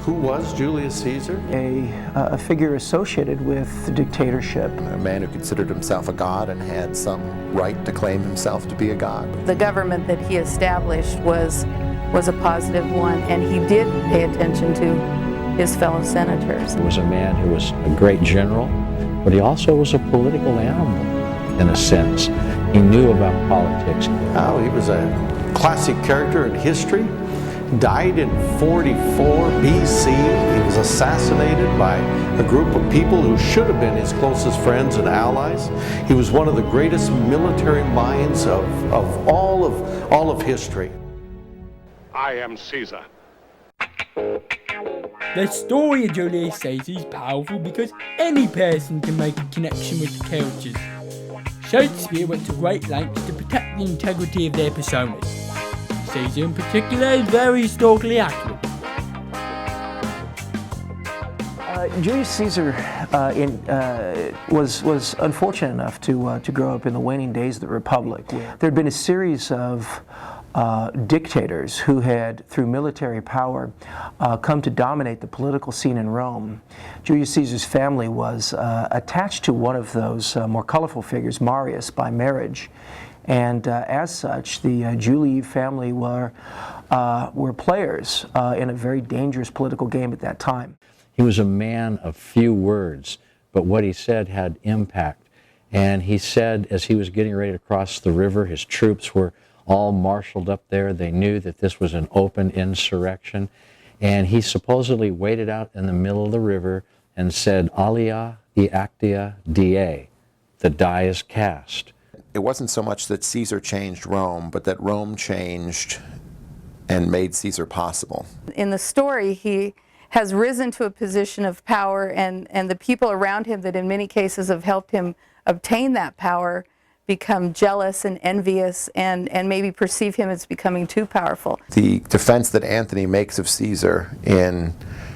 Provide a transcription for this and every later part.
Who was Julius Caesar? A figure associated with the dictatorship. A man who considered himself a god and had some right to claim himself to be a god. The government that he established was a positive one, and he did pay attention to his fellow senators. He was a man who was a great general, but he also was a political animal, in a sense. He knew about politics. Oh, he was a classic character in history. Died in 44 BC. He was assassinated by a group of people who should have been his closest friends and allies. He was one of the greatest military minds of all of history. I am Caesar. The story of Julius Caesar is powerful because any person can make a connection with the characters. Shakespeare went to great lengths to protect the integrity of their personas. Caesar in particular is very historically accurate. Julius Caesar was unfortunate enough to grow up in the waning days of the Republic. There had been a series of dictators who had, through military power, come to dominate the political scene in Rome. Julius Caesar's family was attached to one of those more colorful figures, Marius, by marriage. And as such, the Julii family were players in a very dangerous political game at that time. He was a man of few words, but what he said had impact. And he said, as he was getting ready to cross the river, his troops were all marshaled up there. They knew that this was an open insurrection. And he supposedly waded out in the middle of the river and said, Alia e actia die, the die is cast. It wasn't so much that Caesar changed Rome, but that Rome changed and made Caesar possible. In the story, he has risen to a position of power, and the people around him that in many cases have helped him obtain that power become jealous and envious and maybe perceive him as becoming too powerful. The defense that Anthony makes of Caesar in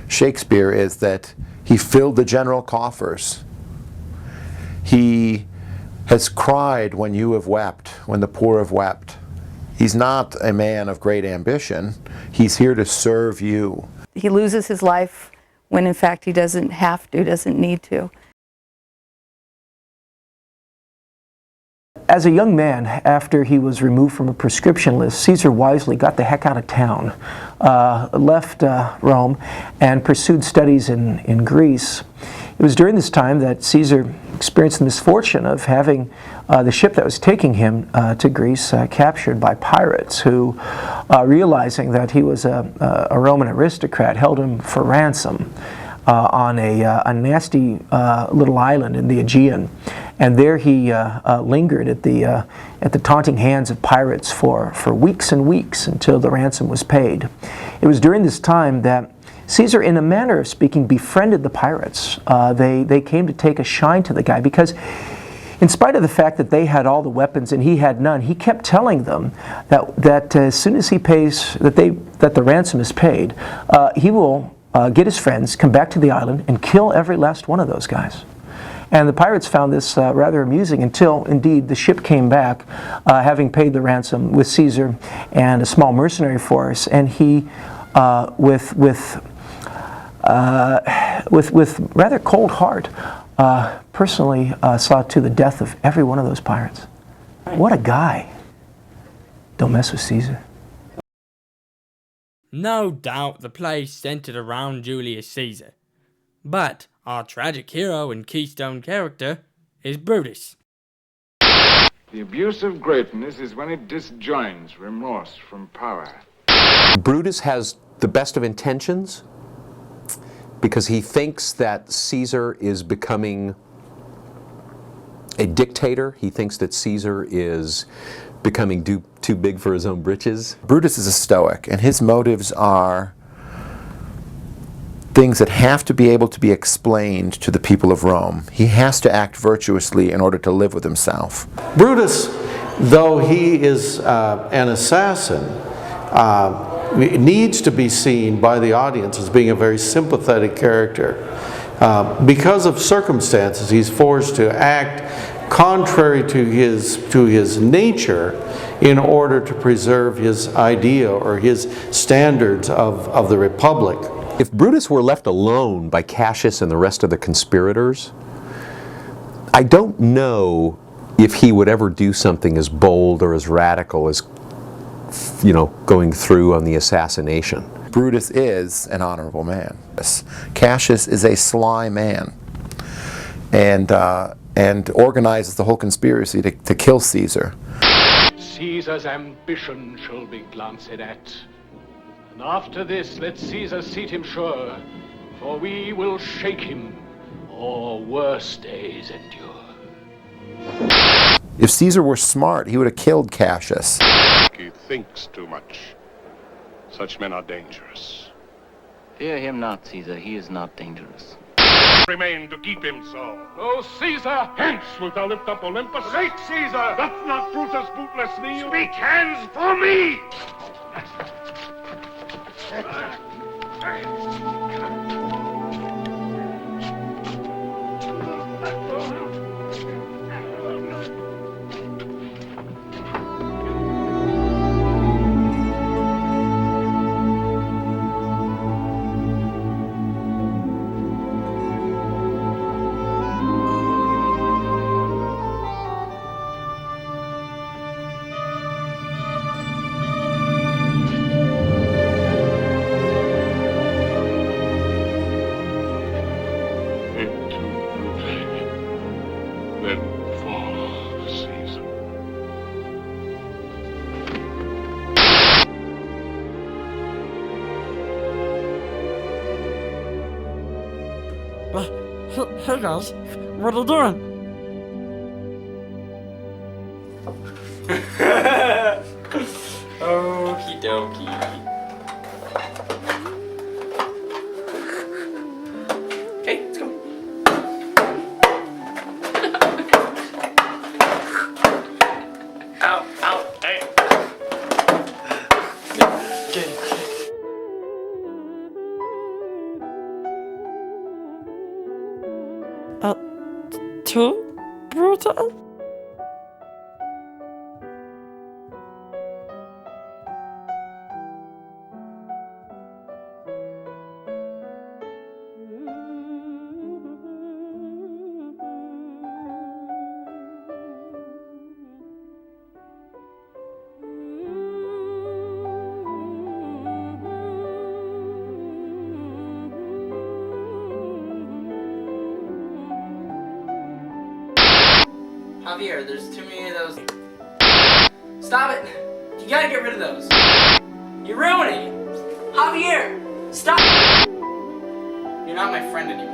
Shakespeare is that he filled the general coffers. He has cried when you have wept, when the poor have wept. He's not a man of great ambition. He's here to serve you. He loses his life when in fact he doesn't have to, doesn't need to. As a young man, after he was removed from a prescription list, Caesar wisely got the heck out of town, left Rome, and pursued studies in Greece. It was during this time that Caesar experienced the misfortune of having the ship that was taking him to Greece captured by pirates who, realizing that he was a Roman aristocrat, held him for ransom on a nasty little island in the Aegean. And there he lingered at the taunting hands of pirates for weeks and weeks until the ransom was paid. It was during this time that Caesar, in a manner of speaking, befriended the pirates. They came to take a shine to the guy because, in spite of the fact that they had all the weapons and he had none, he kept telling them that as soon as he pays, that the ransom is paid, he will get his friends, come back to the island, and kill every last one of those guys. And the pirates found this rather amusing until, indeed, the ship came back, having paid the ransom with Caesar and a small mercenary force, and he, with rather cold heart, personally saw to the death of every one of those pirates. What a guy! Don't mess with Caesar. No doubt the play centered around Julius Caesar, but our tragic hero and keystone character is Brutus. The abuse of greatness is when it disjoins remorse from power. Brutus has the best of intentions because he thinks that Caesar is becoming a dictator. He thinks that Caesar is becoming too big for his own britches. Brutus is a Stoic, and his motives are things that have to be able to be explained to the people of Rome. He has to act virtuously in order to live with himself. Brutus, though he is an assassin, needs to be seen by the audience as being a very sympathetic character. Because of circumstances, he's forced to act contrary to his nature in order to preserve his idea or his standards of the Republic. If Brutus were left alone by Cassius and the rest of the conspirators, I don't know if he would ever do something as bold or as radical as, going through on the assassination. Brutus is an honorable man. Cassius is a sly man, and organizes the whole conspiracy to kill Caesar. Caesar's ambition shall be glanced at. And after this, let Caesar seat him sure, for we will shake him, or worse days endure. If Caesar were smart, he would have killed Cassius. He thinks too much. Such men are dangerous. Fear him not, Caesar. He is not dangerous. Remain to keep him so. O Caesar! Hence wilt thou lift up Olympus? Great Caesar! Doth not Brutus bootless kneel? Speak hands for me! Hey guys, what are you doing? Okie dokie. Okay, let's go. Ow, ow, hey. Okay. Two? Brutus? Javier, there's too many of those. Stop it! You gotta get rid of those. You're ruining it. Javier, stop! You're not my friend anymore.